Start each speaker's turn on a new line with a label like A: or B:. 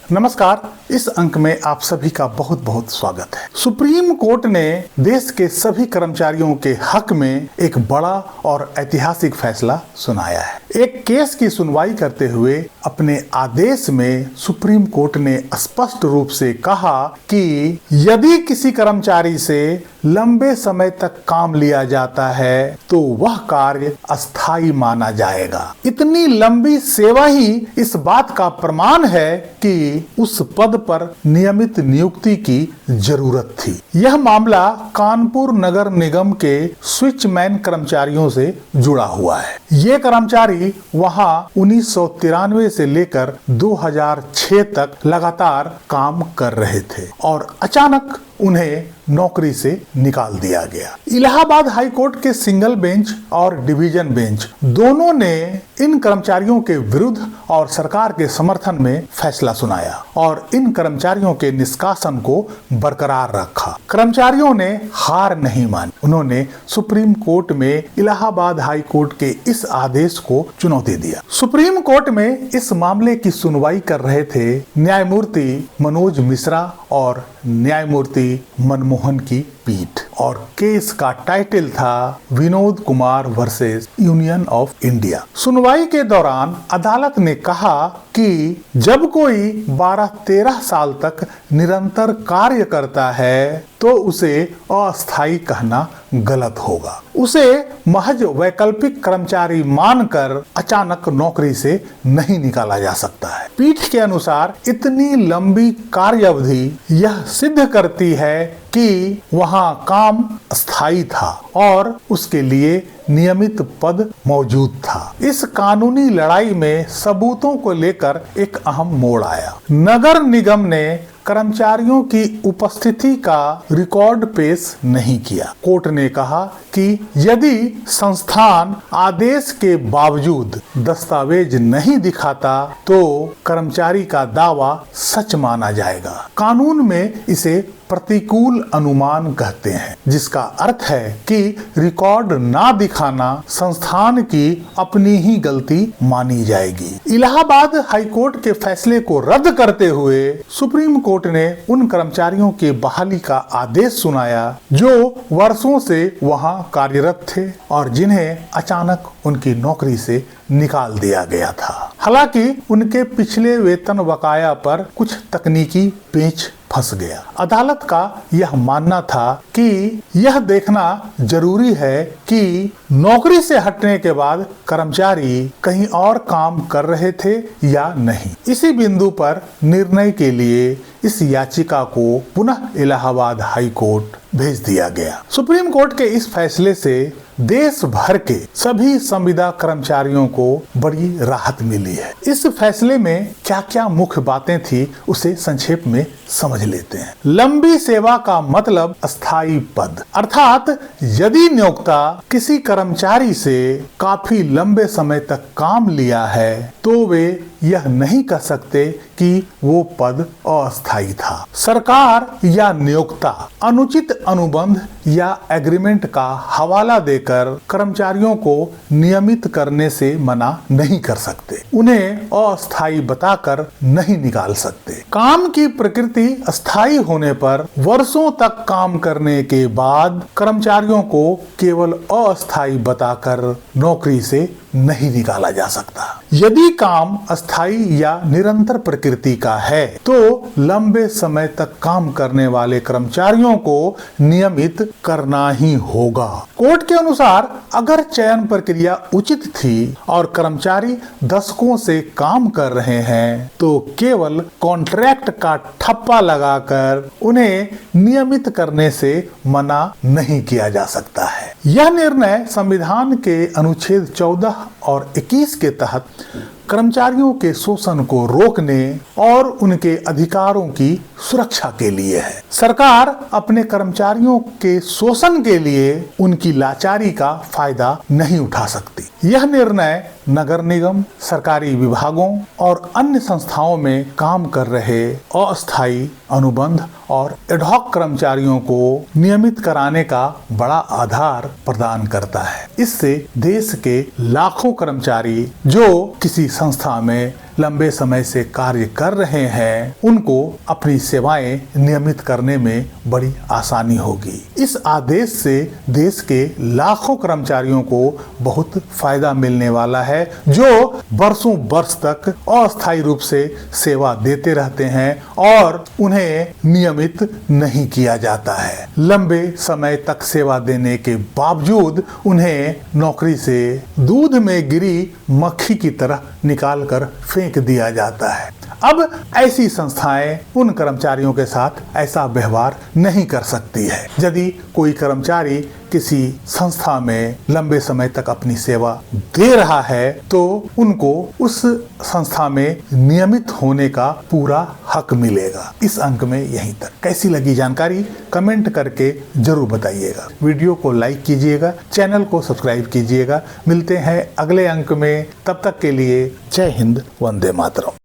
A: नमस्कार। इस अंक में आप सभी का बहुत बहुत स्वागत है। सुप्रीम कोर्ट ने देश के सभी कर्मचारियों के हक में एक बड़ा और ऐतिहासिक फैसला सुनाया है। एक केस की सुनवाई करते हुए अपने आदेश में सुप्रीम कोर्ट ने स्पष्ट रूप से कहा कि यदि किसी कर्मचारी से लंबे समय तक काम लिया जाता है तो वह कार्य अस्थायी माना जाएगा। इतनी लंबी सेवा ही इस बात का प्रमाण है कि उस पद पर नियमित नियुक्ति की जरूरत थी। यह मामला कानपुर नगर निगम के स्विचमैन कर्मचारियों से जुड़ा हुआ है। ये कर्मचारी वहां 1993 से लेकर 2006 तक लगातार काम कर रहे थे और अचानक उन्हें नौकरी से निकाल दिया गया। इलाहाबाद हाई कोर्ट के सिंगल बेंच और डिवीजन बेंच दोनों ने इन कर्मचारियों के विरुद्ध और सरकार के समर्थन में फैसला सुनाया और इन कर्मचारियों के निष्कासन को बरकरार रखा। कर्मचारियों ने हार नहीं मानी। उन्होंने सुप्रीम कोर्ट में इलाहाबाद हाई कोर्ट के इस आदेश को चुनौती दिया। सुप्रीम कोर्ट में इस मामले की सुनवाई कर रहे थे न्यायमूर्ति मनोज मिश्रा और न्यायमूर्ति मनमोहन की पीठ और केस का टाइटल था Vinod Kumar versus union of India. सुनवाई के दौरान अदालत ने कहा कि जब कोई 12-13 साल तक निरंतर कार्य करता है तो उसे अस्थायी कहना गलत होगा। उसे महज वैकल्पिक कर्मचारी मानकर अचानक नौकरी से नहीं निकाला जा सकता है। पीठ के अनुसार इतनी लंबी कार्य अवधि यह सिद्ध करती है कि वहां काम स्थायी था और उसके लिए नियमित पद मौजूद था। इस कानूनी लड़ाई में सबूतों को लेकर एक अहम मोड़ आया। नगर निगम ने कर्मचारियों की उपस्थिति का रिकॉर्ड पेश नहीं किया। कोर्ट ने कहा कि यदि संस्थान आदेश के बावजूद दस्तावेज नहीं दिखाता तो कर्मचारी का दावा सच माना जाएगा। कानून में इसे प्रतिकूल अनुमान कहते हैं, जिसका अर्थ है कि रिकॉर्ड ना दिखाना संस्थान की अपनी ही गलती मानी जाएगी। इलाहाबाद हाई कोर्ट के फैसले को रद्द करते हुए सुप्रीम कोर्ट ने उन कर्मचारियों के बहाली का आदेश सुनाया जो वर्षों से वहां कार्यरत थे और जिन्हें अचानक उनकी नौकरी से निकाल दिया गया था। हालांकि उनके पिछले वेतन बकाया पर कुछ तकनीकी पेच फंस गया। अदालत का यह मानना था कि यह देखना जरूरी है कि नौकरी से हटने के बाद कर्मचारी कहीं और काम कर रहे थे या नहीं। इसी बिंदु पर निर्णय के लिए इस याचिका को पुनः इलाहाबाद हाई कोर्ट भेज दिया गया। सुप्रीम कोर्ट के इस फैसले से देश भर के सभी संविदा कर्मचारियों को बड़ी राहत मिली है। इस फैसले में क्या क्या मुख्य बातें थी उसे संक्षेप में समझ लेते हैं। लंबी सेवा का मतलब अस्थायी पद, अर्थात यदि नियोक्ता किसी कर्मचारी से काफी लंबे समय तक काम लिया है तो वे यह नहीं कह सकते कि वो पद अस्थायी था। सरकार या नियोक्ता अनुचित अनुबंध या एग्रीमेंट का हवाला देकर कर्मचारियों को नियमित करने से मना नहीं कर सकते। उन्हें अस्थायी बताकर नहीं निकाल सकते। काम की प्रकृति अस्थायी होने पर वर्षों तक काम करने के बाद कर्मचारियों को केवल अस्थायी बताकर नौकरी से नहीं निकाला जा सकता। यदि काम अस्थायी या निरंतर प्रकृति का है तो लंबे समय तक काम करने वाले कर्मचारियों को नियमित करना ही होगा। कोर्ट के अनुसार अगर चयन प्रक्रिया उचित थी और कर्मचारी दशकों से काम कर रहे हैं तो केवल कॉन्ट्रैक्ट का ठप्पा लगाकर उन्हें नियमित करने से मना नहीं किया जा सकता है। यह निर्णय संविधान के अनुच्छेद 14 और 21 के तहत कर्मचारियों के शोषण को रोकने और उनके अधिकारों की सुरक्षा के लिए है। सरकार अपने कर्मचारियों के शोषण के लिए उनकी लाचारी का फायदा नहीं उठा सकती। यह निर्णय नगर निगम, सरकारी विभागों और अन्य संस्थाओं में काम कर रहे अस्थायी अनुबंध और एडहॉक कर्मचारियों को नियमित कराने का बड़ा आधार प्रदान करता है। इससे देश के लाखों कर्मचारी जो किसी संस्था में लंबे समय से कार्य कर रहे हैं उनको अपनी सेवाएं नियमित करने में बड़ी आसानी होगी। इस आदेश से देश के लाखों कर्मचारियों को बहुत फायदा मिलने वाला है, जो वर्षों वर्ष तक अस्थायी रूप से सेवा देते रहते हैं और उन्हें नियमित नहीं किया जाता है। लंबे समय तक सेवा देने के बावजूद उन्हें नौकरी से दूध में गिरी मक्खी की तरह निकालकर फेंक दिया जाता है। अब ऐसी संस्थाएं उन कर्मचारियों के साथ ऐसा व्यवहार नहीं कर सकती है। यदि कोई कर्मचारी किसी संस्था में लंबे समय तक अपनी सेवा दे रहा है तो उनको उस संस्था में नियमित होने का पूरा हक मिलेगा। इस अंक में यहीं तक। कैसी लगी जानकारी कमेंट करके जरूर बताइएगा। वीडियो को लाइक कीजिएगा, चैनल को सब्सक्राइब कीजिएगा। मिलते हैं अगले अंक में, तब तक के लिए जय हिंद, वंदे मातरम।